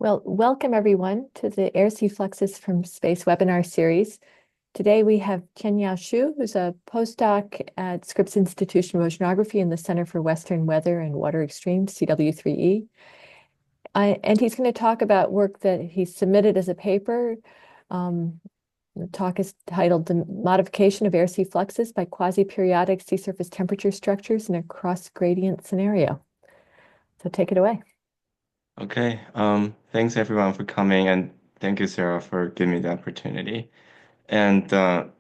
Well, welcome everyone to the Air-Sea Fluxes from Space webinar series. Today we have Tien-Yiao Hsu, who's a postdoc at Scripps Institution of Oceanography in the Center for Western Weather and Water Extremes, CW3E. And he's going to talk about work that he submitted as a paper. The talk is titled "The Modification of Air-Sea Fluxes by Quasi-periodic Sea Surface Temperature Structures in a Cross-Gradient Scenario." So take it away. Okay, thanks everyone for coming, and thank you, Sarah, for giving me the opportunity. And I'll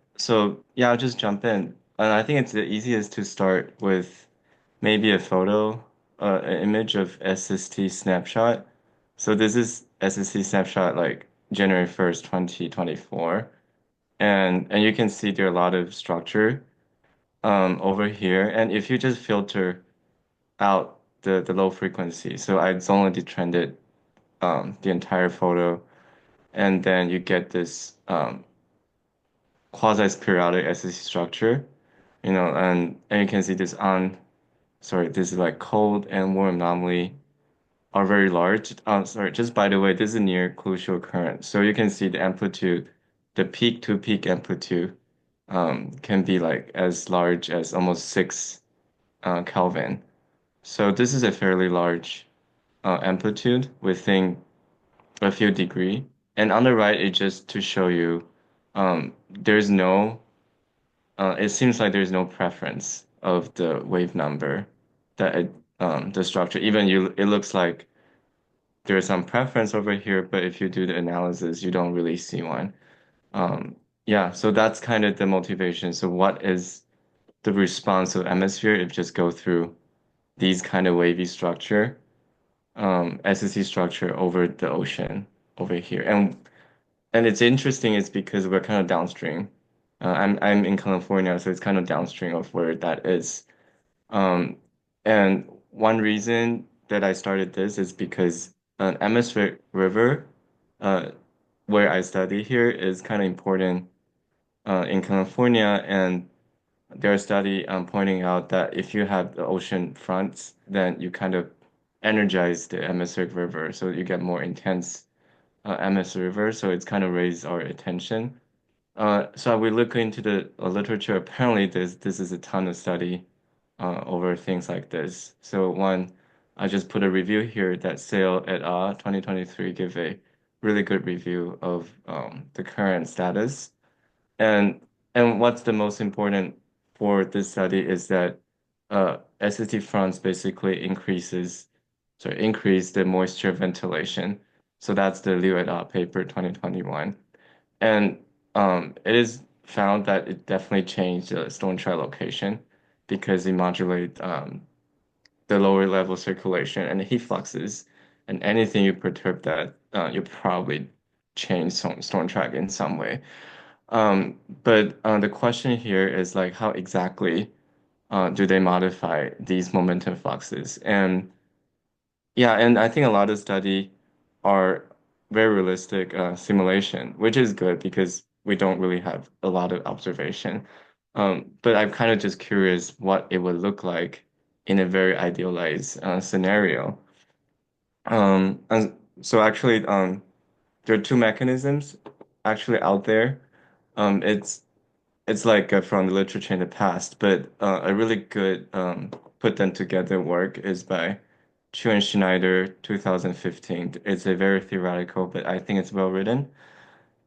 just jump in. And I think it's the easiest to start with maybe a photo, an image of SST snapshot. So this is SST snapshot like January 1st, 2024. And you can see there are a lot of structure over here. And if you just filter out the low frequency, so I only detrended the entire photo, and then you get this quasi-periodic SST structure, and you can see this is like cold and warm anomaly are very large. Sorry, just by the way, this is near crucial current, so you can see the amplitude, the peak to peak amplitude, can be like as large as almost 6 Kelvin. So this is a fairly large amplitude within a few degree. And on the right, it's just to show you there's no, it seems like there's no preference of the wave number the structure. It looks like there's some preference over here, but if you do the analysis, you don't really see one. Yeah, so that's kind of the motivation. So what is the response of atmosphere if just go through these kind of wavy structure, SSE structure over the ocean over here? And it's interesting is because we're kind of downstream. I'm in California, so it's kind of downstream of where that is. Um, and one reason that I started this is because an atmospheric river, uh, where I study here, is kind of important in California, and there are study pointing out that if you have the ocean fronts, then you kind of energize the atmospheric river, so you get more intense atmospheric river. So it's kind of raised our attention. So we look into the literature. Apparently, this is a ton of study over things like this. So one, I just put a review here that Sale et al. 2023 give a really good review of the current status. And and what's the most important for this study is that SST fronts basically increase the moisture ventilation. So that's the Liu et al. Paper 2021. And it is found that it definitely changed the storm track location because it modulates the lower level circulation and the heat fluxes. And anything you perturb that, you probably change storm track in some way. But the question here is like, how exactly do they modify these momentum fluxes? And yeah, and I think a lot of study are very realistic simulation, which is good because we don't really have a lot of observation. But I'm kind of just curious what it would look like in a very idealized scenario. And so actually, there are two mechanisms actually out there. It's like from the literature in the past, but a really good put them together work is by Chu and Schneider, 2015. It's a very theoretical, but I think it's well written.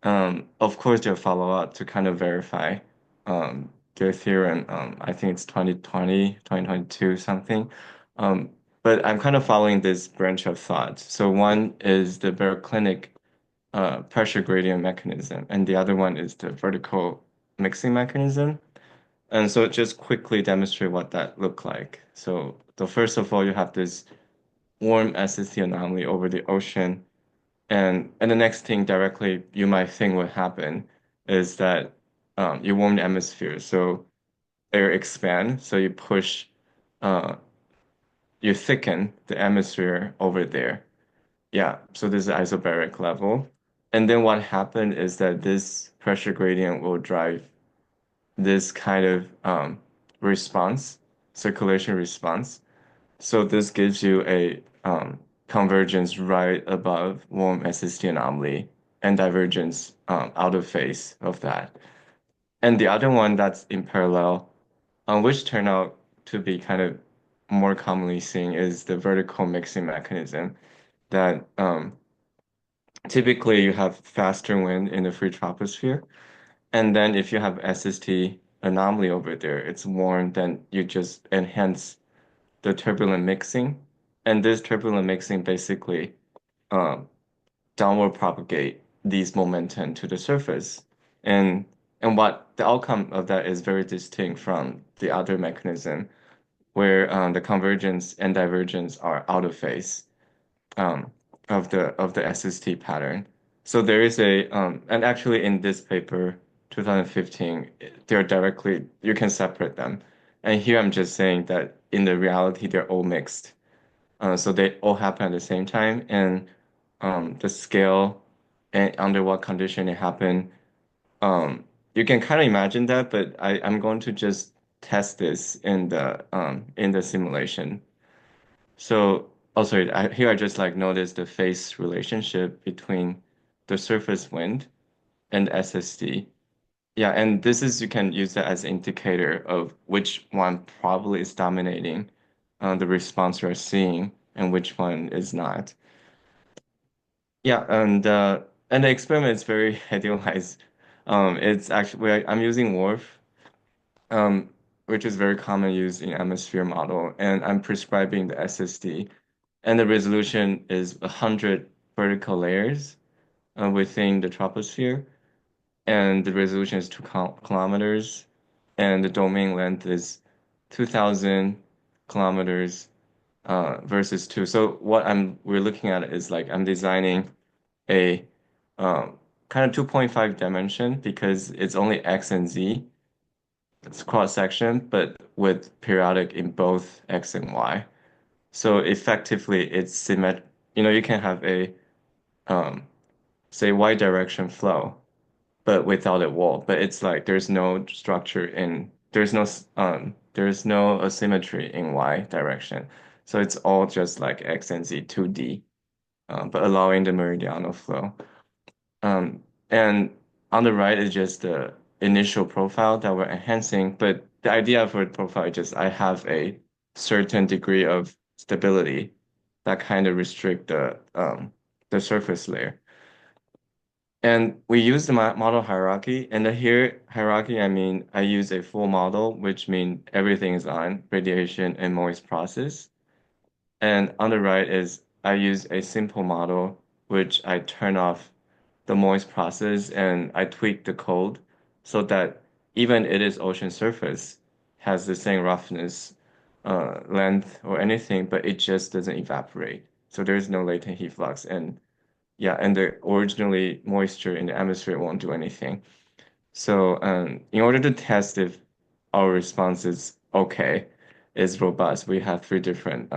Of course, they'll follow up to kind of verify their theorem. I think it's 2020, 2022 something. Um, but I'm kind of following this branch of thought. So one is the baroclinic pressure gradient mechanism, and the other one is the vertical mixing mechanism. And so just quickly demonstrate what that look like. So first of all, you have this warm SST anomaly over the ocean. And the next thing directly you might think would happen is that you warm the atmosphere. So air expand. So uh, you thicken the atmosphere over there. Yeah, so this is isobaric level. And then what happened is that this pressure gradient will drive this kind of response, circulation response. So this gives you a convergence right above warm SST anomaly and divergence out of phase of that. And the other one that's in parallel, which turned out to be kind of more commonly seen, is the vertical mixing mechanism that typically you have faster wind in the free troposphere. And then if you have SST anomaly over there, it's warm, then you just enhance the turbulent mixing. And this turbulent mixing basically um, downward propagate these momentum to the surface. And what the outcome of that is very distinct from the other mechanism where the convergence and divergence are out of phase um, of the SST pattern. So there is and actually in this paper, 2015, they're directly, you can separate them. And here I'm just saying that in the reality, they're all mixed. So they all happen at the same time, and the scale and under what condition it happened, you can kind of imagine that, but I'm going to just test this in the simulation. So, oh sorry, here I just like noticed the phase relationship between the surface wind and SSD. Yeah, and this is you can use that as indicator of which one probably is dominating the response you're seeing and which one is not. Yeah, and the experiment is very idealized. It's actually I'm using WRF, um, which is very common use in atmosphere model, and I'm prescribing the SSD, and the resolution is 100 vertical layers within the troposphere, and the resolution is 2 kilometers, and the domain length is 2,000 kilometers versus 2. So what we're looking at is like I'm designing a kind of 2.5 dimension because it's only X and Z. It's cross section, but with periodic in both X and Y. So effectively, it's symmetric. You know, you can have a um, say Y direction flow, but without a wall. But it's like there's no structure in there's no asymmetry in Y direction. So it's all just like X and Z 2D, but allowing the meridional flow. And on the right is just the initial profile that we're enhancing. But the idea for the profile is just I have a certain degree of stability that kind of restrict the surface layer. And we use the model hierarchy. And the here hierarchy, I mean, I use a full model, which means everything is on radiation and moist process. And on the right is I use a simple model, which I turn off the moist process and I tweak the code so that even it is ocean surface has the same roughness, length or anything, but it just doesn't evaporate. So there's no latent heat flux. And yeah, and the originally moisture in the atmosphere won't do anything. So in order to test if our response is okay, is robust, we have three different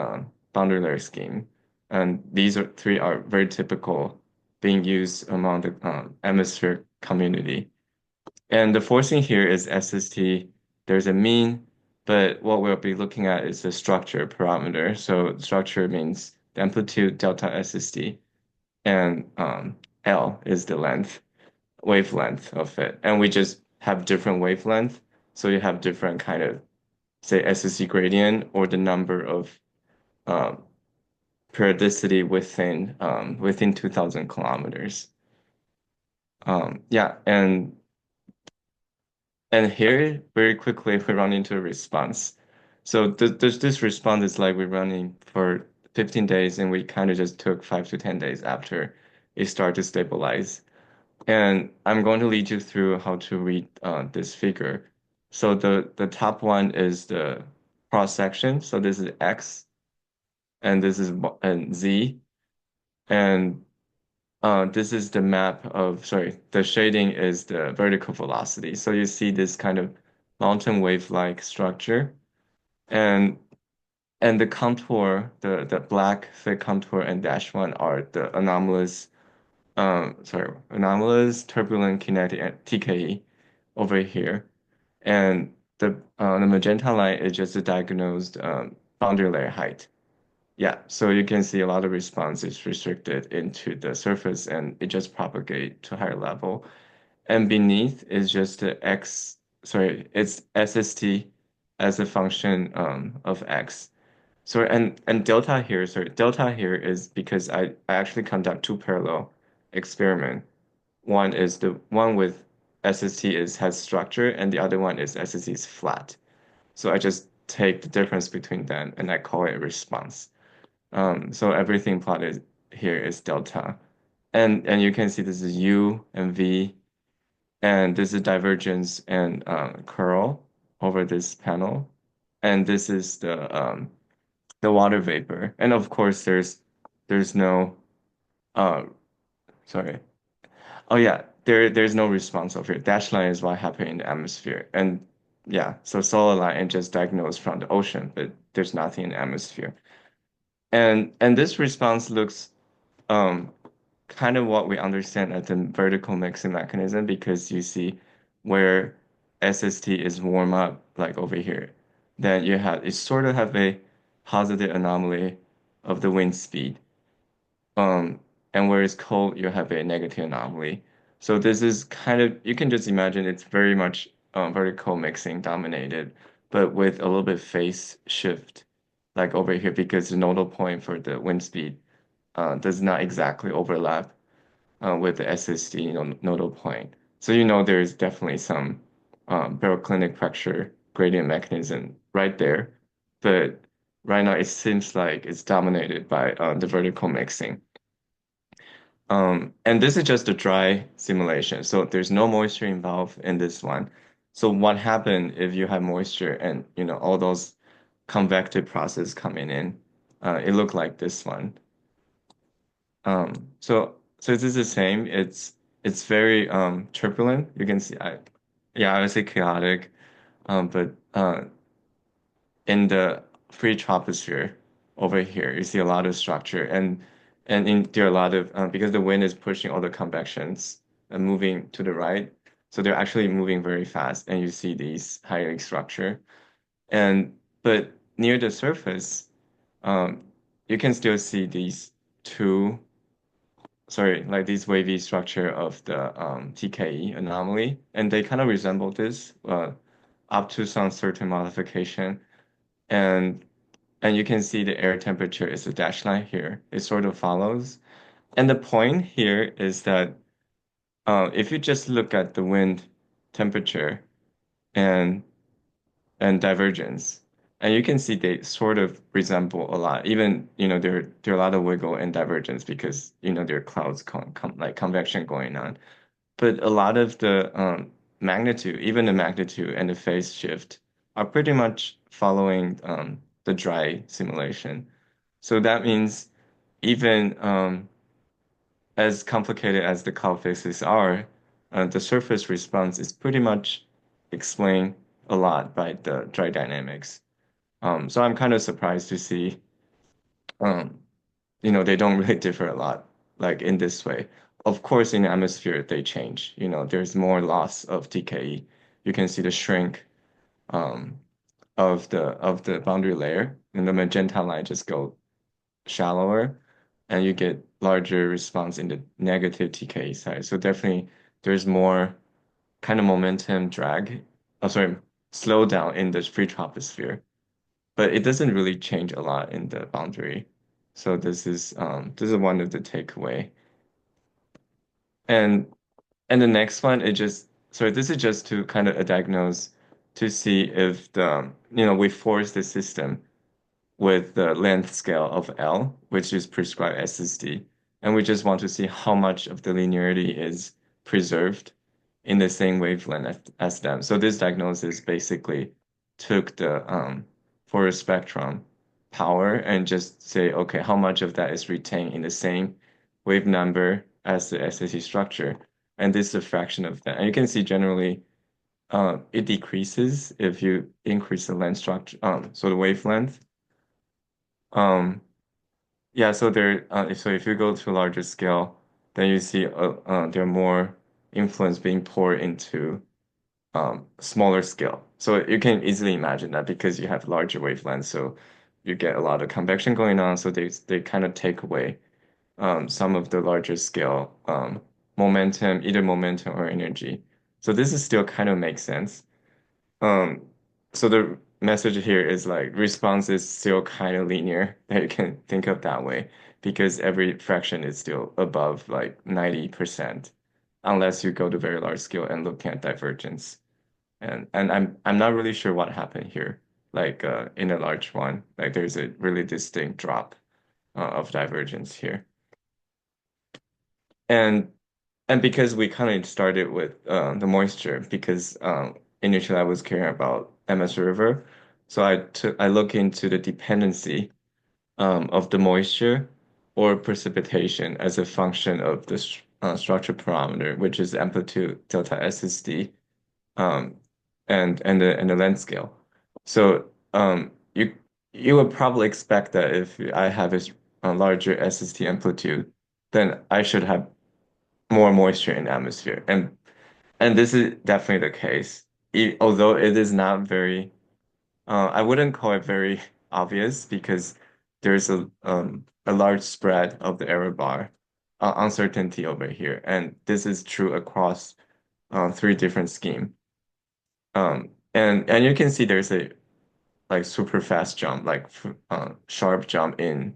boundary layer scheme. And these are three are very typical being used among the atmosphere community. And the forcing here is SST. There's a mean, but what we'll be looking at is the structure parameter. So structure means the amplitude delta SST, and L is the length wavelength of it. And we just have different wavelength. So you have different kind of, say, SSC gradient or the number of um, periodicity within 2,000 kilometers. Yeah, and here very quickly we run into a response. So this response is like we're running for 15 days and we kind of just took 5 to 10 days after it started to stabilize. And I'm going to lead you through how to read this figure. So the top one is the cross section. So this is X, and this is and Z, and this is the map of, sorry, the shading is the vertical velocity. So you see this kind of mountain wave-like structure, and the contour, the black thick contour and dash one are the anomalous turbulent kinetic TKE over here. And the magenta line is just the diagnosed boundary layer height. Yeah, so you can see a lot of response is restricted into the surface and it just propagate to higher level. And beneath is just the x, sorry, it's SST as a function of x. So and delta here is because I actually conduct two parallel experiment. One is the one with SST is has structure and the other one is SST is flat. So I just take the difference between them and I call it response. So everything plotted here is delta. And you can see this is U and V, and this is divergence and curl over this panel. And this is the water vapor. And of course there's no sorry. Oh yeah, there's no response over here. Dashed line is what happened in the atmosphere. And yeah, so solar line and just diagnosed from the ocean, but there's nothing in the atmosphere. And this response looks um kind of what we understand as the vertical mixing mechanism because you see where SST is warm up like over here, then you have it sort of have a positive anomaly of the wind speed. Um, and where it's cold, you have a negative anomaly. So this is kind of you can just imagine it's very much vertical mixing dominated, but with a little bit phase shift like over here because the nodal point for the wind speed does not exactly overlap with the SST, nodal point. So there's definitely some baroclinic pressure gradient mechanism right there, but right now it seems like it's dominated by the vertical mixing. And this is just a dry simulation, so there's no moisture involved in this one. So what happened if you have moisture and all those convective process coming in? It looked like this one. So this is the same. It's very turbulent. You can see I would say chaotic. But in the free troposphere over here, you see a lot of structure and there are a lot of because the wind is pushing all the convections and moving to the right. So they're actually moving very fast and you see these high structure. And but near the surface, um, you can still see these two sorry, like this wavy structure of the TKE anomaly, and they kind of resemble this up to some certain modification. And and you can see the air temperature is a dashed line here. It sort of follows. And the point here is that if you just look at the wind temperature and divergence. And you can see they sort of resemble a lot. Even, there are a lot of wiggle and divergence because, there are clouds like convection going on. But a lot of the magnitude, even the magnitude and the phase shift are pretty much following the dry simulation. So that means even as complicated as the cloud physics are, the surface response is pretty much explained a lot by the dry dynamics. So I'm kind of surprised to see, um, they don't really differ a lot, like in this way. Of course, in the atmosphere, they change. There's more loss of TKE. You can see the shrink um, of the boundary layer, and the magenta line just go shallower and you get larger response in the negative TK side. So definitely there's more kind of momentum drag, oh sorry, slow down in the free troposphere, but it doesn't really change a lot in the boundary. So this is one of the takeaway. And the next one is just so this is just to kind of diagnose to see if we force the system with the length scale of L, which is prescribed SSD. And we just want to see how much of the linearity is preserved in the same wavelength as them. So this diagnosis basically took the Fourier spectrum power and just say, okay, how much of that is retained in the same wave number as the SSD structure? And this is a fraction of that. And you can see generally it decreases if you increase the length structure, so the wavelength. Um, yeah, so if you go to a larger scale, then you see there are more influence being poured into smaller scale. So you can easily imagine that because you have larger wavelengths, so you get a lot of convection going on, so they kind of take away some of the larger scale momentum, either momentum or energy. So this is still kind of makes sense. Um, so the message here is like response is still kind of linear that you can think of that way because every fraction is still above like 90%, unless you go to very large scale and look at divergence. And I'm not really sure what happened here. Like in a large one, like there's a really distinct drop of divergence here. And and because we kind of started with the moisture, because initially I was caring about MS River, so I look into the dependency of the moisture or precipitation as a function of the structure parameter, which is amplitude delta SSD, um, and the length scale. So you would probably expect that if I have a larger SST amplitude, then I should have more moisture in the atmosphere. And this is definitely the case. Although it is not very, I wouldn't call it very obvious because there's a large spread of the error bar uncertainty over here. And this is true across three different schemes. And you can see there's a like super fast jump, like sharp jump in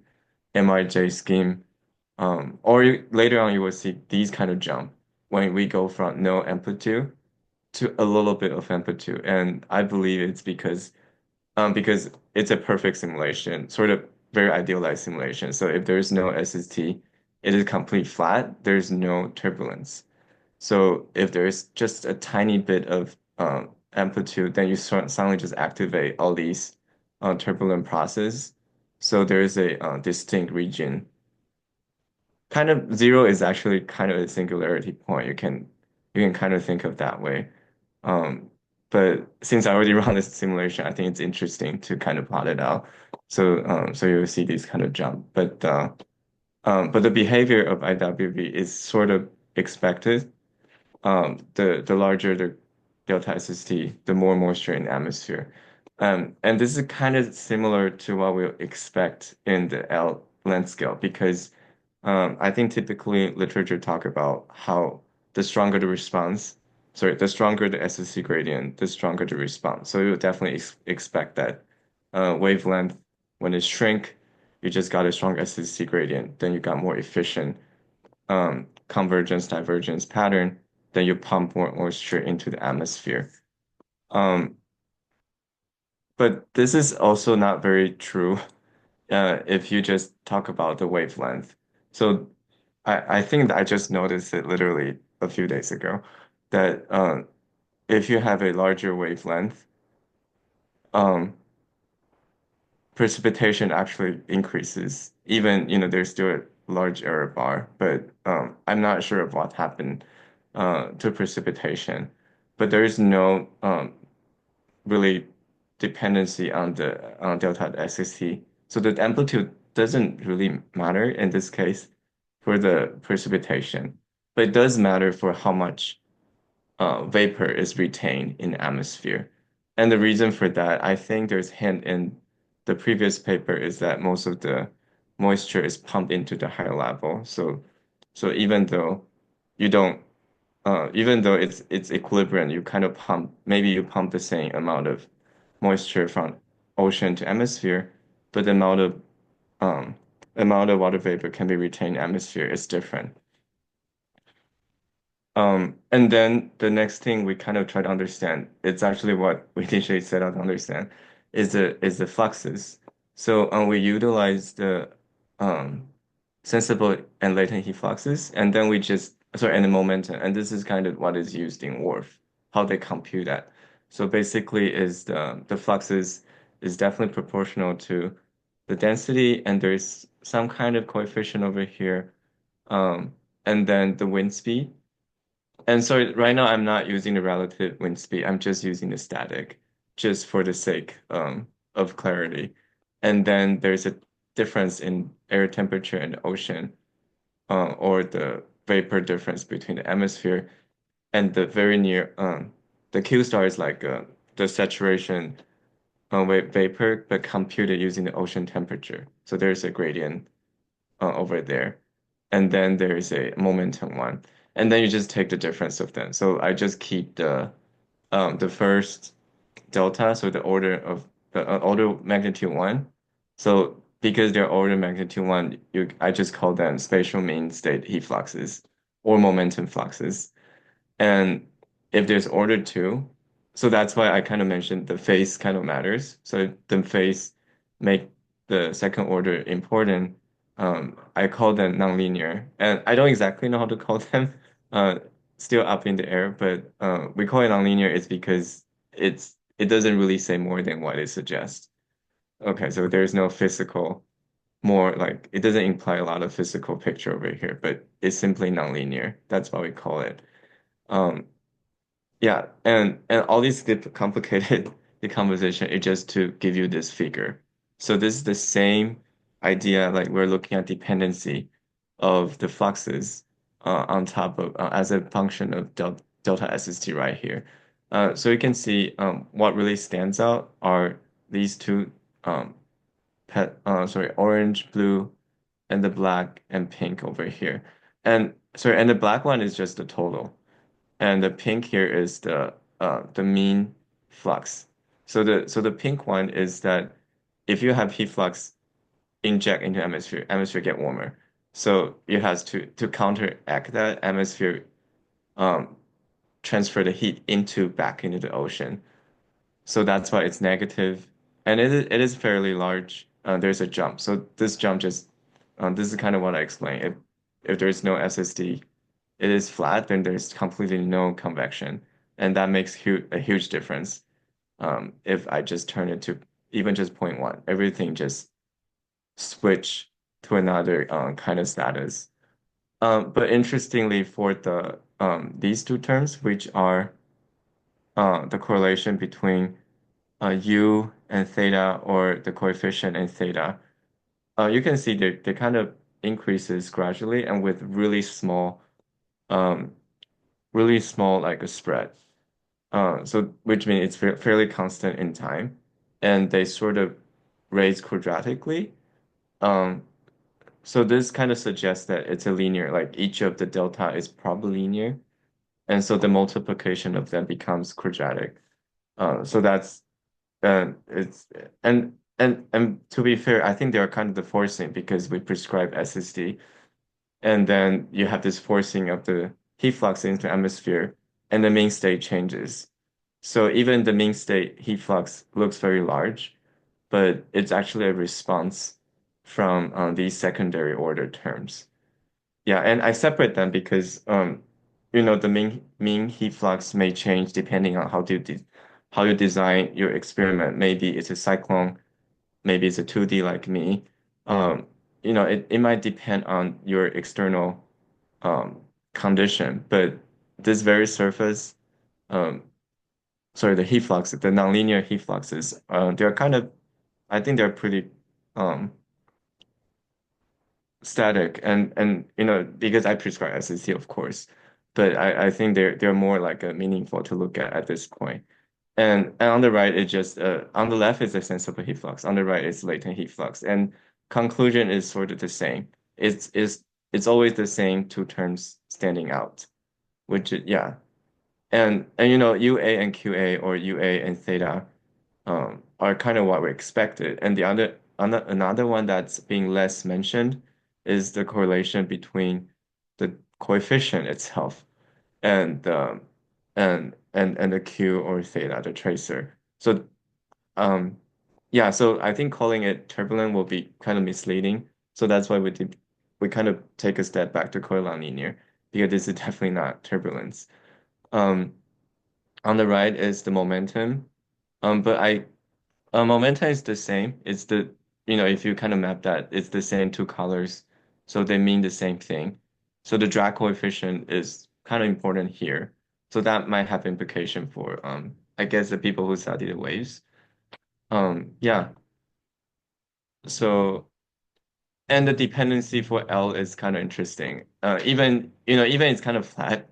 MIJ scheme. Or later on, you will see these kind of jump when we go from no amplitude to a little bit of amplitude. And I believe it's because it's a perfect simulation, sort of very idealized simulation. So if there's no SST, it is complete flat. There's no turbulence. So if there's just a tiny bit of amplitude, then you suddenly just activate all these turbulent processes. So there is a distinct region. Kind of zero is actually kind of a singularity point. You can kind of think of that way. Um, but since I already run this simulation, I think it's interesting to kind of plot it out. So you'll see these kind of jump. But the behavior of IWV is sort of expected. The larger the delta SST, the more moisture in the atmosphere. And this is kind of similar to what we expect in the L length scale because I think typically literature talk about how the stronger the response, sorry, the stronger the SST gradient, the stronger the response. So you would definitely expect that wavelength, when it shrink, you just got a strong SST gradient, then you got more efficient convergence divergence pattern, then you pump more moisture into the atmosphere. Um, but this is also not very true if you just talk about the wavelength. So I think that I just noticed it literally a few days ago that if you have a larger wavelength, um, precipitation actually increases. Even, there's still a large error bar, but I'm not sure of what happened to precipitation. But there is no really dependency on the delta SST. So the amplitude doesn't really matter in this case for the precipitation, but it does matter for how much vapor is retained in the atmosphere. And the reason for that, I think there's hint in the previous paper is that most of the moisture is pumped into the higher level. So even though it's equilibrium, you kind of maybe you pump the same amount of moisture from ocean to atmosphere, but the um, amount of water vapor can be retained in atmosphere is different. And then the next thing we kind of try to understand, it's actually what we initially set out to understand, is the fluxes. So we utilize the um, sensible and latent heat fluxes, and then and the momentum, and this is kind of what is used in WRF, how they compute that. So basically, is the fluxes is definitely proportional to the density, and there's some kind of coefficient over here, and then the wind speed. And so right now I'm not using the relative wind speed. I'm just using the static, just for the sake of clarity. And then there's a difference in air temperature in the ocean, or the vapor difference between the atmosphere and the very near the Q star is like the saturation vapor, but computed using the ocean temperature. So there's a gradient over there. And then there's a momentum one. And then you just take the difference of them. So I just keep the first delta, so the order magnitude one. So because they're order magnitude one, I just call them spatial mean state heat fluxes or momentum fluxes. And if there's order two, so that's why I kind of mentioned the phase kind of matters. So if the phase make the second order important, I call them nonlinear. And I don't exactly know how to call them, uh, still up in the air, but we call it nonlinear is because it doesn't really say more than what it suggests. Okay, so there's no physical, more like it doesn't imply a lot of physical picture over here, but it's simply nonlinear. That's what we call it. Um, yeah, and all these complicated decomposition is just to give you this figure. So this is the same idea, like we're looking at dependency of the fluxes on top of as a function of delta SST right here. So you can see what really stands out are these two um, orange, blue, and the black and pink over here. And the black one is just the total. And the pink here is the mean flux. So the pink one is that if you have heat flux inject into atmosphere get warmer. So it has to counteract that atmosphere um, transfer the heat back into the ocean. So that's why it's negative, and it is fairly large. There's a jump. So this jump just this is kind of what I explained. If there's no SSD, it is flat, then there's completely no convection, and that makes a huge difference. If I just turn it to even just zero point 0.1, everything just switch to another kind of status. But interestingly, for these two terms, which are the correlation between U and theta or the coefficient and theta, you can see they kind of increases gradually and with um, really small like a spread. So which means it's fairly constant in time, and they sort of raise quadratically. Um, so this kind of suggests that it's a linear, like each of the delta is probably linear, and so the multiplication of them becomes quadratic. So that's it's and to be fair, I think they are kind of the forcing because we prescribe SSD, and then you have this forcing of the heat flux into the atmosphere, and the mean state changes. So even the mean state heat flux looks very large, but it's actually a response from these secondary order terms. Yeah, and I separate them because the mean heat flux may change depending on how you design your experiment. Maybe it's a cyclone, maybe it's a 2D like me. Um, it might depend on your external um condition, but this very surface, um, sorry, the heat flux, the nonlinear heat fluxes, they're kind of, I think they're pretty um static and because I prescribe SST of course, but I think they're more like meaningful to look at this point. And on the right it just on the left is the sensible heat flux, on the right is latent heat flux, and conclusion is sort of the same. It's always the same two terms standing out, which is, yeah. And UA and QA or UA and theta are kind of what we expected. And another one that's being less mentioned is the correlation between the coefficient itself and and the Q or theta, the tracer. So um yeah, so I think calling it turbulent will be kind of misleading. So that's why we kind of take a step back to call it nonlinear because this is definitely not turbulence. Um, on the right is the momentum. But momentum is the same. If you kind of map that, it's the same two colors. So they mean the same thing. So the drag coefficient is kind of important here. So that might have implication for, I guess, the people who study the waves. Yeah. So, and the dependency for L is kind of interesting. Even it's kind of flat.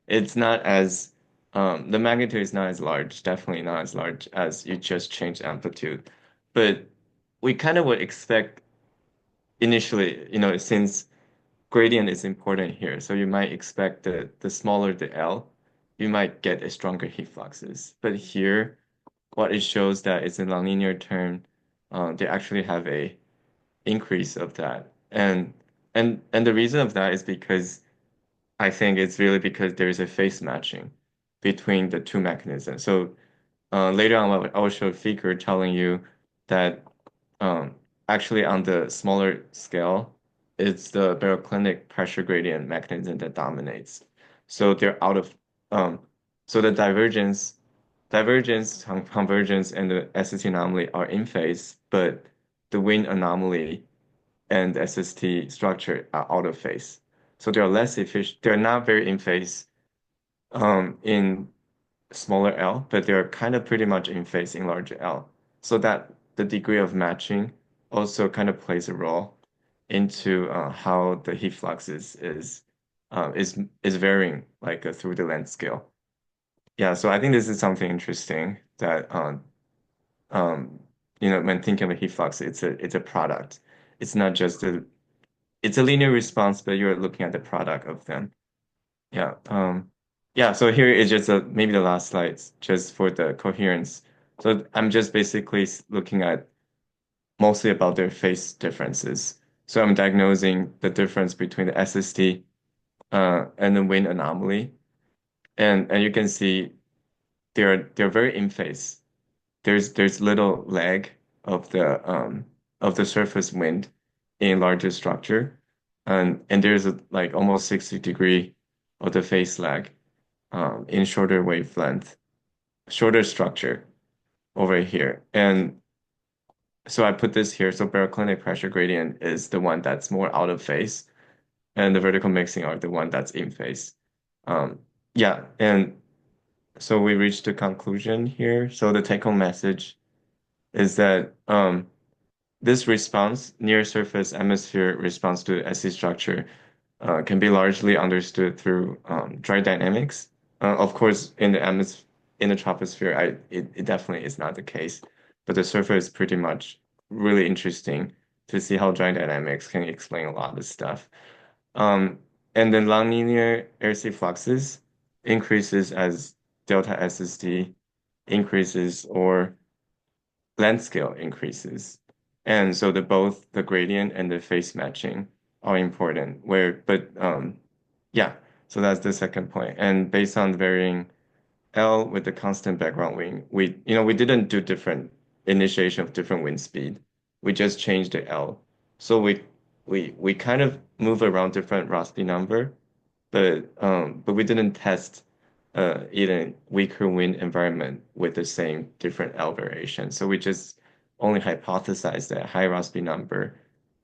It's not as The magnitude is not as large, definitely not as large as you just change amplitude. But we kind of would expect initially, since gradient is important here, so you might expect that the smaller the L, you might get a stronger heat fluxes. But here, what it shows that it's a nonlinear term, they actually have a increase of that. And the reason of that is because I think it's really because there is a phase matching between the two mechanisms. So later on, I will show a figure telling you that um, actually on the smaller scale, it's the baroclinic pressure gradient mechanism that dominates. So they're out of so the convergence, and the SST anomaly are in phase, but the wind anomaly and the SST structure are out of phase. So they're less efficient. They're not very in phase in smaller L, but they're kind of pretty much in phase in larger L. So that the degree of matching also kind of plays a role into how the heat flux is varying like through the length scale. Yeah, so I think this is something interesting that um, when thinking of a heat flux, it's a product. It's not just it's a linear response, but you're looking at the product of them. Yeah. Yeah, so here is just maybe the last slides just for the coherence. So I'm just basically looking at mostly about their phase differences. So I'm diagnosing the difference between the SST and the wind anomaly. And you can see they're very in phase. There's little lag of the surface wind in larger structure. And there's like almost 60-degree of the phase lag in shorter wavelength, shorter structure over here. And so I put this here. So baroclinic pressure gradient is the one that's more out of phase, and the vertical mixing are the one that's in phase. Um, yeah, and so we reached a conclusion here. So the take-home message is that this response, near surface atmosphere response to SE structure, can be largely understood through dry dynamics. Of course, in the troposphere, it definitely is not the case, but the surface is pretty much really interesting to see how dry dynamics can explain a lot of this stuff. Um, and then nonlinear air-sea fluxes increases as delta SST increases or length scale increases. And so both the gradient and the phase matching are important. Yeah, so that's the second point. And based on varying L with the constant background wind, we didn't do different initiation of different wind speed. We just changed the L. So we kind of move around different Rossby number, but we didn't test even weaker wind environment with the same different L variation. So we just only hypothesized that high Rossby number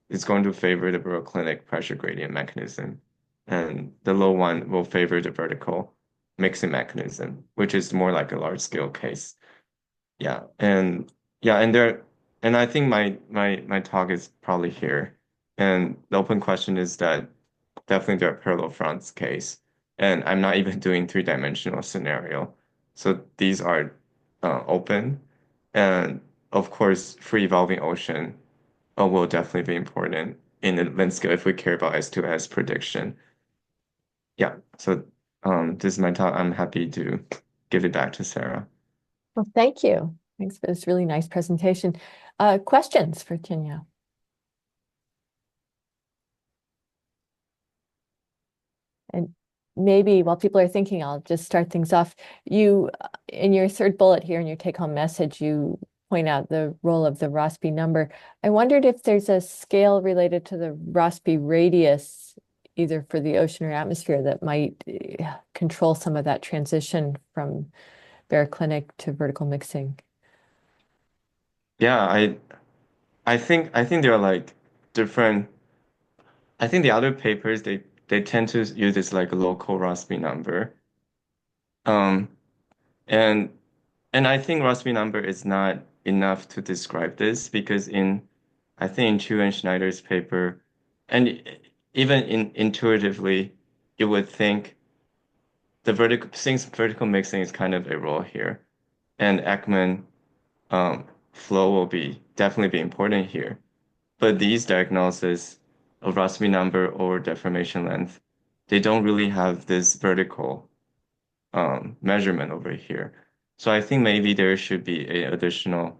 is going to favor the baroclinic pressure gradient mechanism, and the low one will favor the vertical mixing mechanism, which is more like a large scale case. Yeah, and yeah, and I think my talk is probably here. And the open question is that definitely there are parallel fronts case, and I'm not even doing three-dimensional scenario. So these are open, and of course, free evolving ocean will definitely be important in the landscape if we care about S2S prediction. Yeah, so this is my talk. I'm happy to give it back to Sarah. Well, thank you. Thanks for this really nice presentation. Questions for Tien-Yiao? And maybe while people are thinking, I'll just start things off. You, in your third bullet here in your take-home message, you point out the role of the Rossby number. I wondered if there's a scale related to the Rossby radius, either for the ocean or atmosphere, that might control some of that transition from baroclinic to vertical mixing. Yeah, I think there are like different. I think the other papers they tend to use this like local Rossby number. Um, and and I think Rossby number is not enough to describe this because I think in Chu and Schneider's paper, and even intuitively, you would think the vertical since vertical mixing is kind of a role here, and Ekman flow will be definitely be important here. But these diagnoses of Rossby number or deformation length, they don't really have this vertical measurement over here. So I think maybe there should be a additional,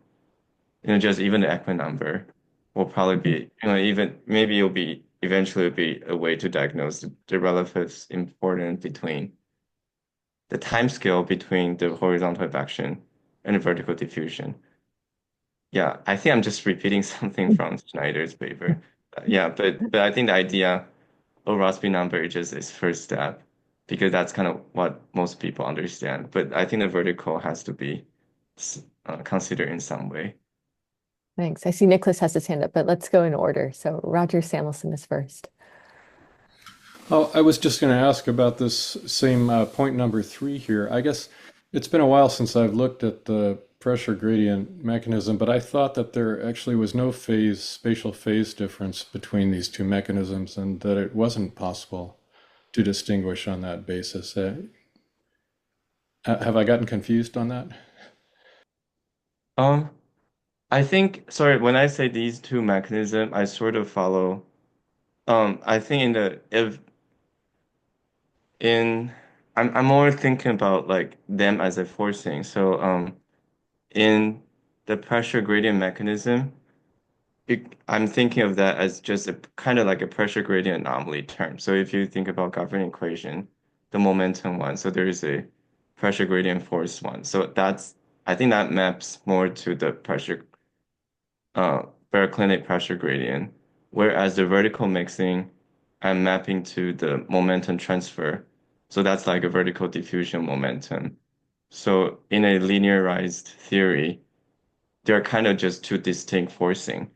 just even the Ekman number will probably be, even maybe it'll be eventually be a way to diagnose the relative importance between the time scale between the horizontal advection and the vertical diffusion. Yeah, I think I'm just repeating something from Schneider's paper. Yeah, but I think the idea of Rossby number is just is first step because that's kind of what most people understand. But I think the vertical has to be considered in some way. Thanks. I see Nicholas has his hand up, but let's go in order. So Roger Samuelson is first. Oh, I was just going to ask about this same point number three here. I guess it's been a while since I've looked at the pressure gradient mechanism, but I thought that there actually was no spatial phase difference between these two mechanisms and that it wasn't possible to distinguish on that basis. Have I gotten confused on that? Um, I think, sorry, when I say these two mechanisms, I sort of follow. I think in the if in I'm more thinking about like them as a forcing. So in the pressure gradient mechanism, I'm thinking of that as just a kind of like a pressure gradient anomaly term. So if you think about governing equation, the momentum one, so there is a pressure gradient force one. So I think that maps more to the pressure baroclinic pressure gradient, whereas the vertical mixing, I'm mapping to the momentum transfer. So that's like a vertical diffusion momentum. So in a linearized theory, they're kind of just two distinct forcing,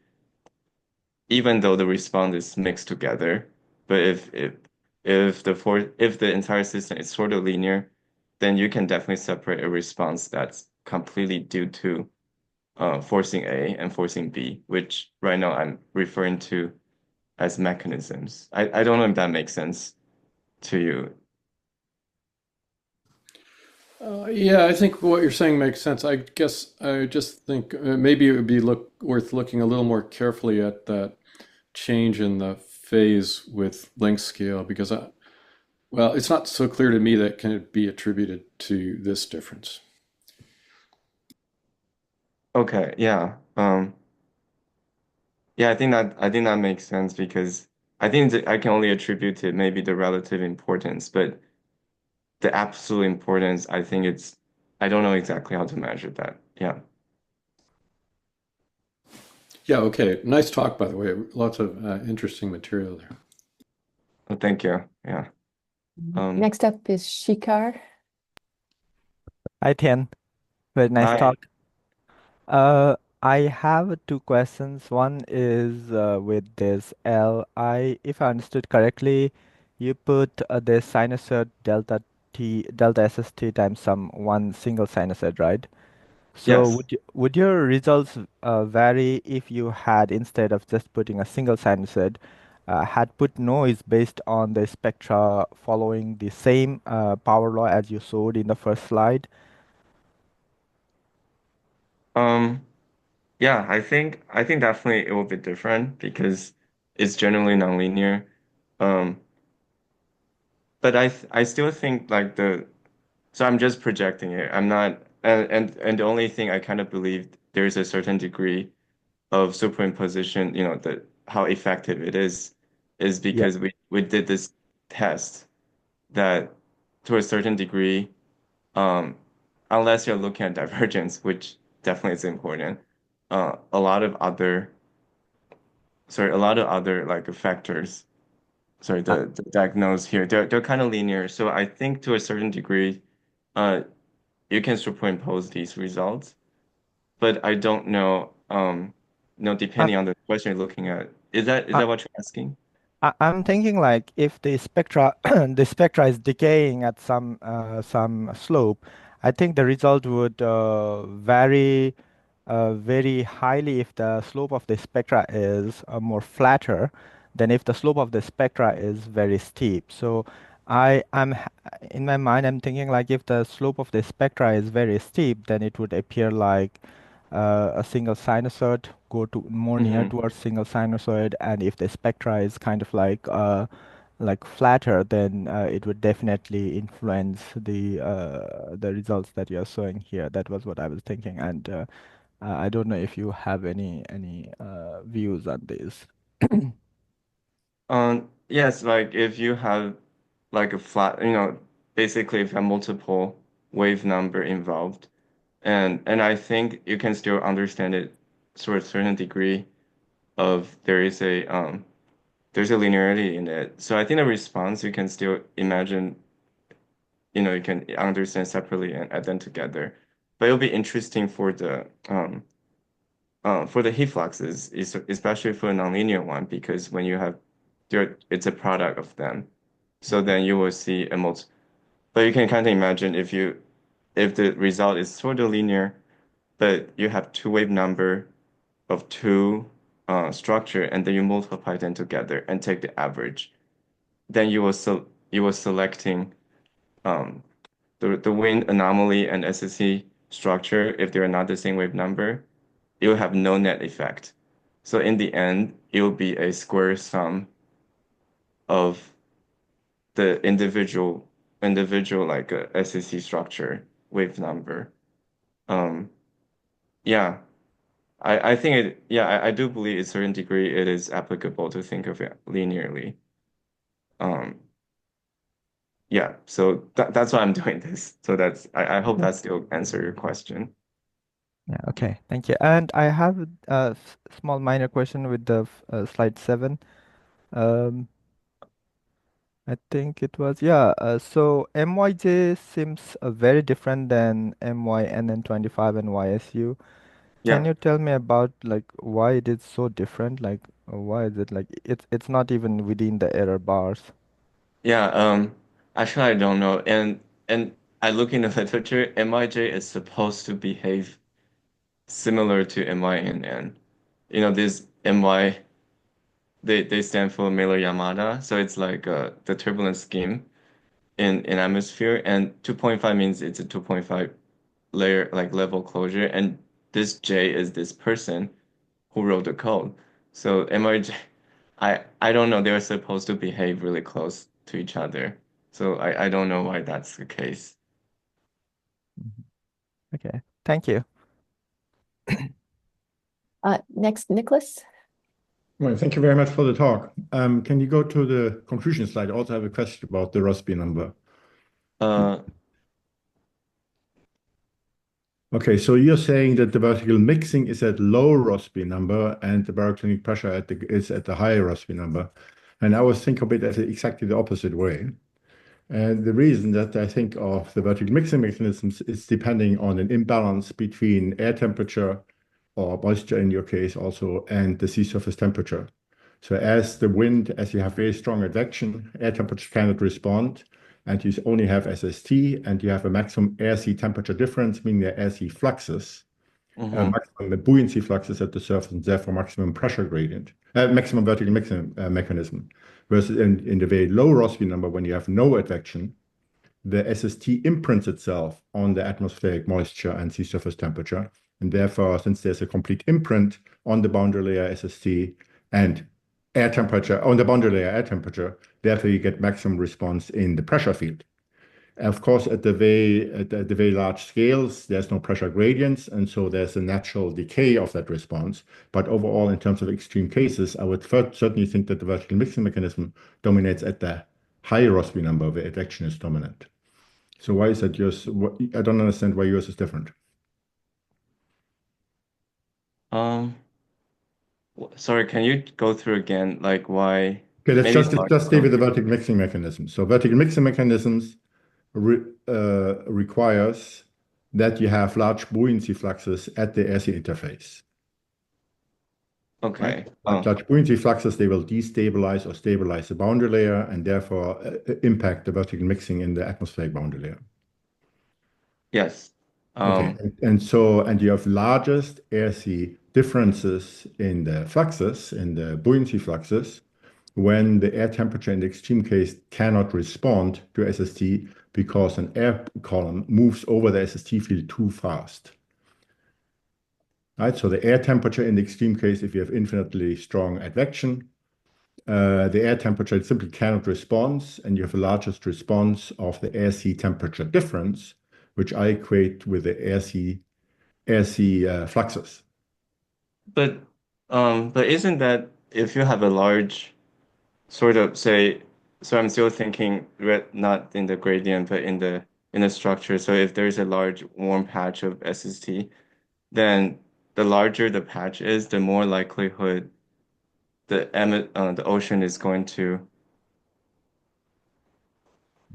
even though the response is mixed together. But if the entire system is sort of linear, then you can definitely separate a response that's completely due to forcing A and forcing B, which right now I'm referring to as mechanisms. I don't know if that makes sense to you. Yeah, I think what you're saying makes sense. I guess I just think maybe it would be worth looking a little more carefully at that change in the phase with length scale because well, it's not so clear to me that can it be attributed to this difference. Okay, yeah. Yeah, I think that makes sense because I think that I can only attribute it maybe the relative importance, but the absolute importance, I don't know exactly how to measure that. Yeah. Yeah, okay. Nice talk, by the way. Lots of interesting material there. Well, thank you. Yeah. Um, Next up is Shikar. Hi, Tien. Very nice I, talk. Uh, I have two questions. One is with this L. If I understood correctly, you put this sinusoid delta SST times some one single sinusoid, right? So yes. would your results vary if you had instead of just putting a single sinusoid, had put noise based on the spectra following the same power law as you showed in the first slide? Um, yeah, I think definitely it will be different because it's generally nonlinear. Um, but I still think like so I'm just projecting it. I'm not and the only thing I kind of believe there's a certain degree of superimposition, the how effective it is Yep. because we did this test that to a certain degree, um, unless you're looking at divergence, which definitely is important, a lot of other a lot of other like factors, the diagnose here, they're kind of linear. So I think to a certain degree, uh, you can superimpose these results, but I don't know, I'm depending on the question you're looking at. Is I, that what you're asking? I'm thinking like if the spectra the spectra is decaying at some slope, I think the result would vary very highly if the slope of the spectra is more flatter than if the slope of the spectra is very steep. So In my mind, I'm thinking like if the slope of the spectra is very steep, then it would appear like a single sinusoid go to more near Mm-hmm. towards single sinusoid, and if the spectra is kind of like flatter, then it would definitely influence the results that you're showing here. That was what I was thinking, and I don't know if you have any views on this. Yes, like if you have like a flat, basically if you have multiple wave number involved, and I think you can still understand it to a certain degree of there's a linearity in it. So I think the response you can still imagine, you can understand separately and add them together. But it'll be interesting for the heat fluxes, especially for a nonlinear one, because when you have it's a product of them. So then you will see a multi. But you can kind of imagine if the result is sort of linear, but you have two wave number of two structure, and then you multiply them together and take the average. Then you will selecting um, the wind anomaly and SST structure if they are not the same wave number, it will have no net effect. So in the end, it will be a square sum of the individual like SST structure wave number. Um, yeah, I think I do believe to a certain degree it is applicable to think of it linearly. Um, yeah, so that's why I'm doing this. So I hope that still answer your question. Yeah, okay, thank you. And I have a small minor question with the slide 7. Um, I think it was, yeah. So MYJ seems very different than MYNN25 and YSU. Can Yeah. you tell me about like why it is so different? Like why is it like it's not even within the error bars? Yeah, actually I don't know. And I look in the literature, MIJ is supposed to behave similar to MYNN. This MY they stand for Miller-Yamada, so it's like the turbulence scheme in atmosphere, and 2.5 means it's a 2.5 layer like level closure, and this J is this person who wrote the code. So MIJ, I don't know, they're supposed to behave really close to each other. So I don't know why that's the case. Mhm. Okay, thank you. Next, Nicholas. Well, thank you very much for the talk. Can you go to the conclusion slide? I also have a question about the Rossby number. Uh, Okay, so you're saying that the vertical mixing is at low Rossby number and the baroclinic pressure is at the higher Rossby number. And I was thinking of it as exactly the opposite way. And the reason that I think of the vertical mixing mechanisms is depending on an imbalance between air temperature or moisture in your case also and the sea surface temperature. So as you have very strong advection, air temperature cannot respond, and you only have SST, and you have a maximum air-sea temperature difference, meaning the air-sea fluxes, mhm, maximum buoyancy fluxes at the surface, and therefore maximum pressure gradient, maximum vertical mixing mechanism. Versus in the very low Rossby number, when you have no advection, the SST imprints itself on the atmospheric moisture and sea surface temperature. And therefore, since there's a complete imprint on the boundary layer SST and air temperature, on the boundary layer air temperature, therefore you get maximum response in the pressure field. Of course, at the very large scales, there's no pressure gradients, and so there's a natural decay of that response. But overall, in terms of extreme cases, I would certainly think that the vertical mixing mechanism dominates at the higher Rossby number where advection is dominant. So why is that yours? I don't understand why yours is different. um, sorry, can you go through again, like why? Okay, let's Maybe start just stay with the from. vertical mixing mechanism. So vertical mixing mechanisms requires that you have large buoyancy fluxes at the air-sea interface, right? Okay. Large buoyancy fluxes, they will destabilize or stabilize the boundary layer and therefore impact the vertical mixing in the atmospheric boundary layer. Yes. Okay, and you have largest air-sea differences in the fluxes, in the buoyancy fluxes, when the air temperature in the extreme case cannot respond to SST because an air column moves over the SST field too fast. Right? So the air temperature in the extreme case, if you have infinitely strong advection, the air temperature simply cannot respond, and you have the largest response of the air sea temperature difference, which I equate with the air sea fluxes. But isn't that if you have a large sort of say, so I'm still thinking not in the gradient, but in the structure. So if there's a large warm patch of SST, then the larger the patch is, the more likelihood the ocean is going to.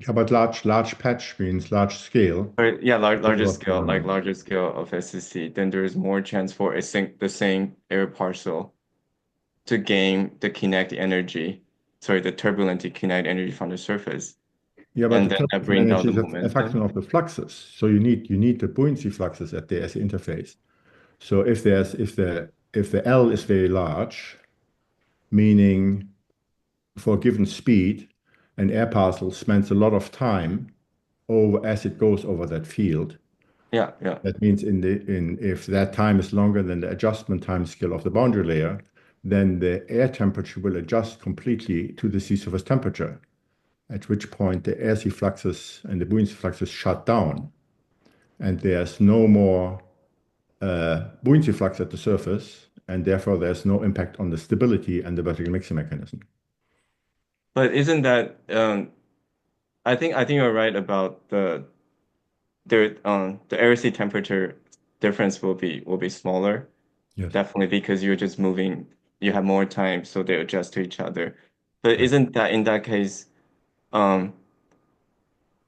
How about large patch means large scale? Or, yeah, larger Overall scale, like phenomenon. larger scale of SST, then there's more chance for the same air parcel to gain the kinetic energy, sorry, the turbulent kinetic energy from the surface. Yeah, but And the then that turbulent brings down energy the is a function momentum. of the fluxes. So you need the buoyancy fluxes at the S interface. So if the L is very large, meaning for a given speed, an air parcel spends a lot of time over as it goes over that field. Yeah. That means if that time is longer than the adjustment time scale of the boundary layer, then the air temperature will adjust completely to the sea surface temperature, at which point the air sea fluxes and the buoyancy fluxes shut down, and there's no more buoyancy flux at the surface, and therefore there's no impact on the stability and the vertical mixing mechanism. But isn't that I think you're right about the air sea temperature difference will be smaller. Yes. Definitely because you're just moving, you have more time, so they adjust to each other. But Right. isn't that in that case,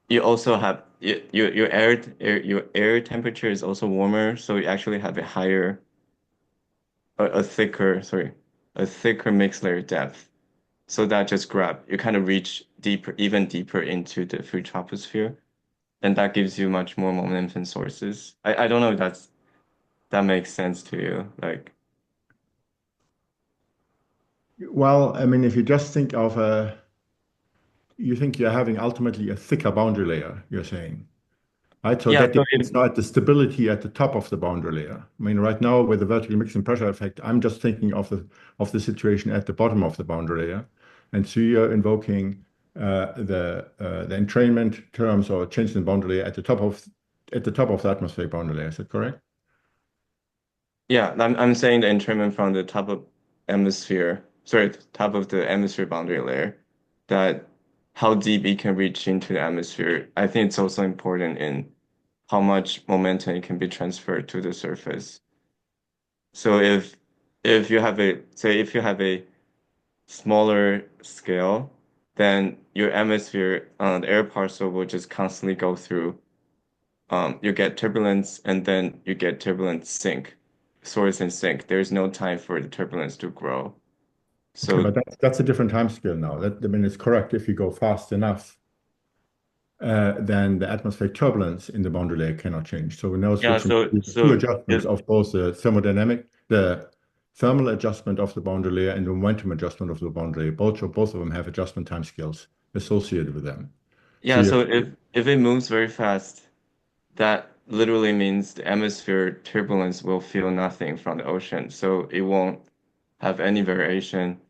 you also have your air temperature is also warmer, so you actually have a thicker mixed layer depth. So that just you kind of reach even deeper into the free troposphere, and that gives you much more momentum sources. I don't know if that makes sense to you. Like, Well, I mean, if you just think of you think you're having ultimately a thicker boundary layer, you're saying, right? So yeah, that so depends now at the stability at the top of the boundary layer. I mean, right now with the vertical mixing pressure effect, I'm just thinking of the situation at the bottom of the boundary layer, and so you're invoking the entrainment terms or change in boundary layer at the top of the atmospheric boundary layer. Is that correct? yeah, I'm saying the entrainment from the top of top of the atmosphere boundary layer, that how deep it can reach into the atmosphere. I think it's also important in how much momentum it can be transferred to the surface. So if you have a smaller scale, then your atmosphere, the air parcel will just constantly go through. You get turbulence and then you get turbulence sink, source and sink. There's no time for the turbulence to grow. Okay, So but that's a different time scale now. I mean, it's correct if you go fast enough, then the atmospheric turbulence in the boundary layer cannot change. So we're now yeah, switching to two adjustments if of both the the thermal adjustment of the boundary layer and the momentum adjustment of the boundary layer. Both of them have adjustment time scales associated with them. yeah, So so if it moves very fast, that literally means the atmosphere turbulence will feel nothing from the ocean. So it won't have any variation.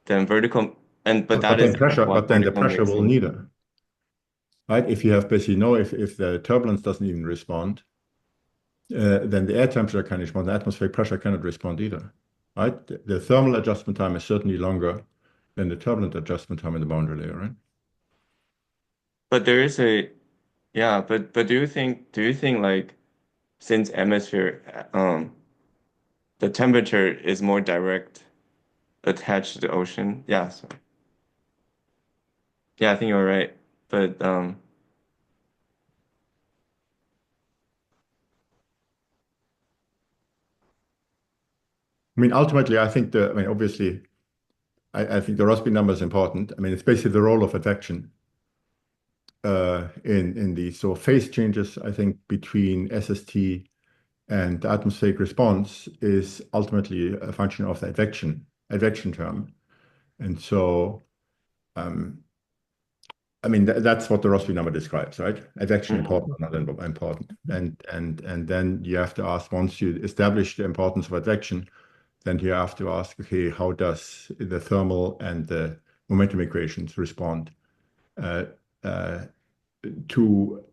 Then vertical but that is kind of what then the vertical pressure will mixing. neither, right? If you have basically if the turbulence doesn't even respond, then the air temperature can respond, the atmospheric pressure cannot respond either, right? The thermal adjustment time is certainly longer than the turbulent adjustment time in the boundary layer, right? But there is but do you think like since atmosphere the temperature is more direct attached to the ocean? Yeah, so yeah, I think you're right. But I mean, ultimately, obviously, I think the Rossby number is important. I mean, it's basically the role of advection in these. So phase changes, I think, between SST and the atmospheric response is ultimately a function of the advection term. And so, I mean, that's what the Rossby number describes, right? Advection important or not important. And then you have to ask, once you establish the importance of advection, then you have to ask, okay, how does the thermal and the momentum equations respond uh, uh, to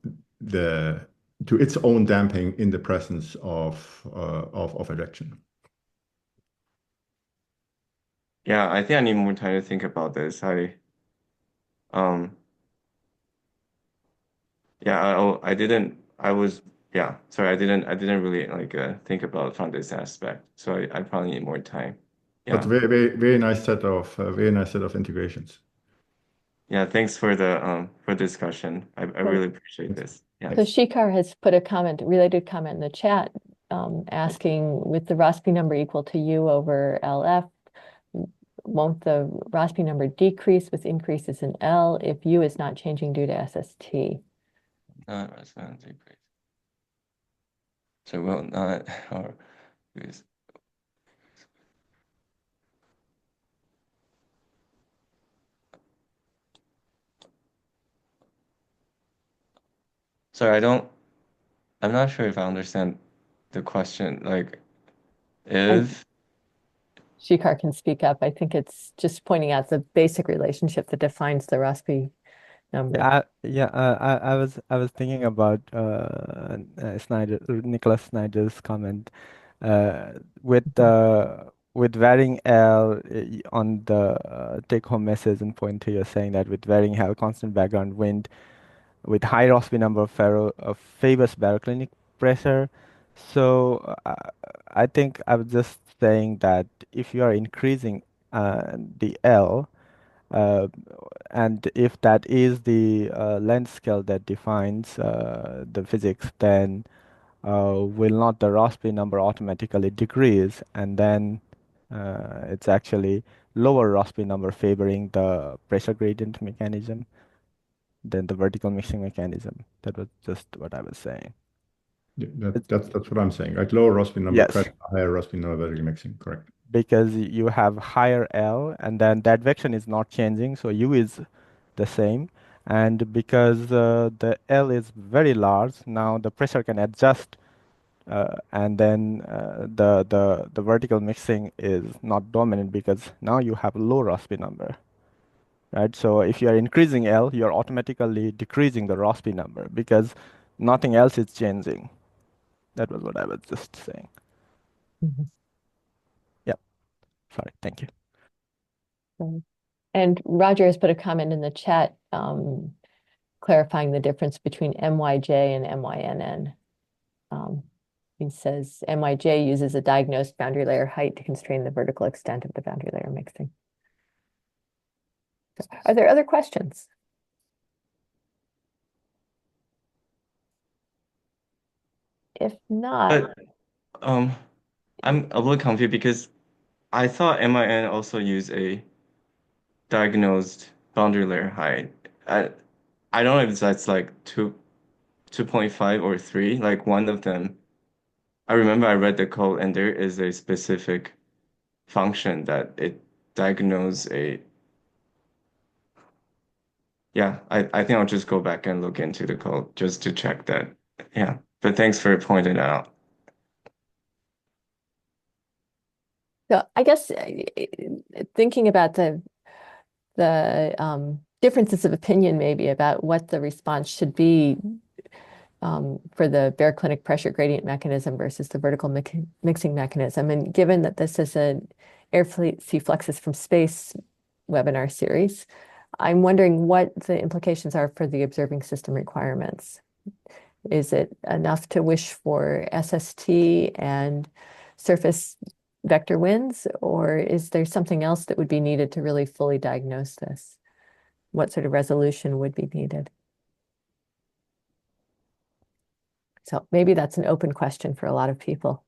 the to its own damping in the presence of advection? Yeah, I think I need more time to think about this. Um, yeah, I didn't, I was, yeah, sorry, I didn't really like think about from this aspect. So I probably need more time. But Yeah. very nice set of integrations. Yeah, thanks for discussion. I really appreciate this. Yeah. So Shikar has put a comment, related comment in the chat, asking, with the Rossby number equal to U over LF, won't the Rossby number decrease with increases in L if U is not changing due to SST? That's not decrease. So will not or is sorry, I'm not sure if I understand the question. Like if Shikar can speak up. I think it's just pointing out the basic relationship that defines the Rossby number. I was thinking about Nicholas Snyder's comment with varying L on the take-home message in point two. You're saying that with varying L, constant background wind, with high Rossby number favors baroclinic pressure. So I think I was just saying that if you are increasing the L, uh, and if that is the length scale that defines the physics, then will not the Rossby number automatically decrease? And then it's actually lower Rossby number favoring the pressure gradient mechanism than the vertical mixing mechanism. That was just what I was saying. That's what I'm saying, right? Lower Rossby number Yes, pressure, higher Rossby number vertical mixing, correct? because you have higher L, and then the advection is not changing, so U is the same. And because the L is very large, now the pressure can adjust, and then the vertical mixing is not dominant because now you have low Rossby number, right? So if you are increasing L, you are automatically decreasing the Rossby number because nothing else is changing. That was what I was just saying. Mhm. Yep. Sorry. Thank you. And Roger has put a comment in the chat clarifying the difference between MYJ and MYNN. He says MYJ uses a diagnosed boundary layer height to constrain the vertical extent of the boundary layer mixing. Are there other questions? If not, but I'm a little confused because I thought MIN also used a diagnosed boundary layer height. I don't know if that's like 2.5 or 3, like one of them. I remember I read the code and there is a specific function that it diagnose a yeah, I think I'll just go back and look into the code just to check that. Yeah. But thanks for pointing it out. so I guess thinking about the differences of opinion maybe about what the response should be for the baroclinic pressure gradient mechanism versus the vertical mixing mechanism. And given that this is an air-sea fluxes from space webinar series, I'm wondering what the implications are for the observing system requirements. Is it enough to wish for SST and surface vector winds, or is there something else that would be needed to really fully diagnose this? What sort of resolution would be needed? So maybe that's an open question for a lot of people.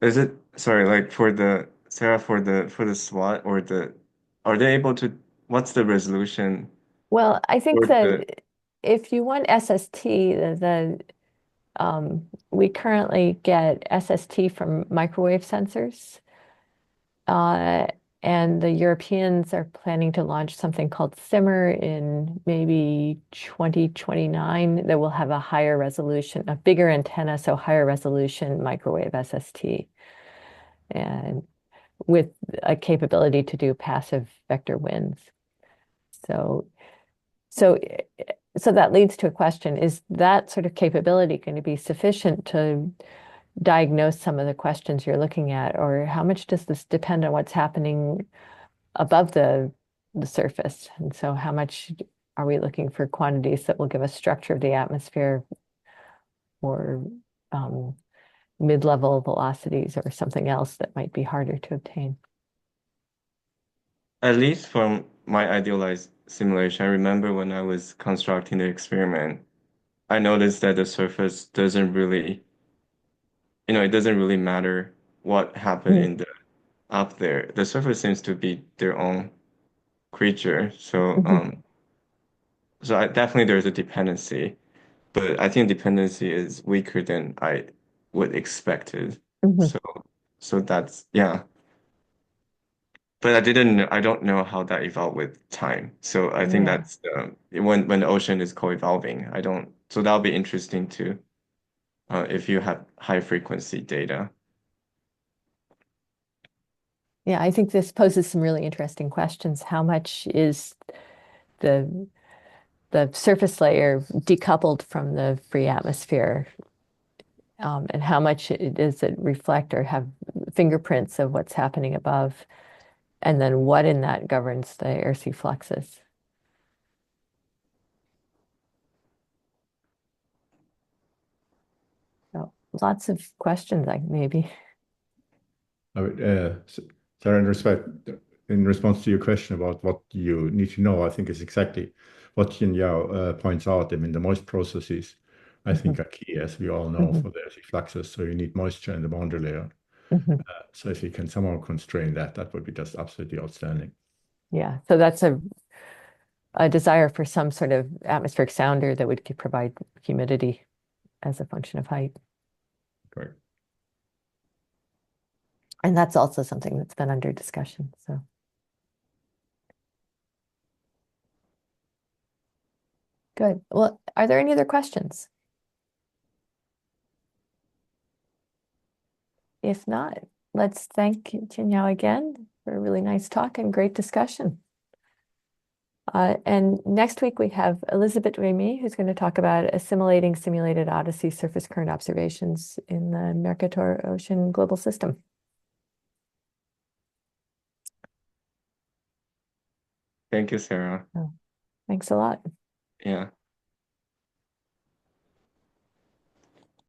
Is it sorry, like for the Sarah for the SWOT or the are they able to, what's the resolution Well, I think for the, that if you want SST, we currently get SST from microwave sensors. And the Europeans are planning to launch something called Simmer in maybe 2029 that will have a higher resolution, a bigger antenna, so higher resolution microwave SST, and with a capability to do passive vector winds. So that leads to a question, is that sort of capability going to be sufficient to diagnose some of the questions you're looking at, or how much does this depend on what's happening above the surface? And so how much are we looking for quantities that will give us structure of the atmosphere, or mid-level velocities, or something else that might be harder to obtain? at least from my idealized simulation, I remember when I was constructing the experiment, I noticed that the surface doesn't really, it doesn't really matter what happened in the up there. The surface seems to be their own creature. So definitely there's a dependency, but I think dependency is weaker than I would expected. So that's, yeah. But I don't know how that evolved with time. So I think Yeah. that's when the ocean is co-evolving. So that'll be interesting too, if you have high frequency data. Yeah, I think this poses some really interesting questions. How much is the surface layer decoupled from the free atmosphere? And how much does it reflect or have fingerprints of what's happening above? And then what in that governs the air-sea fluxes? So lots of questions, maybe. Sarah, in response to your question about what you need to know, I think is exactly what Tien-Yiao points out. I mean, the moist processes, I think, are key, as we all know, for the fluxes. So you need moisture in the boundary layer. So if you can somehow constrain that, that would be just absolutely outstanding. Yeah, so that's a desire for some sort of atmospheric sounder that would provide humidity as a function of height. Correct. And that's also something that's been under discussion. So good. Well, are there any other questions? If not, let's thank Tien-Yiao again for a really nice talk and great discussion. And next week we have Elizabeth Remy, who's going to talk about assimilating simulated Odyssey surface current observations in the Mercator Ocean global system. Thank you, Sarah. Thanks a lot. Yeah.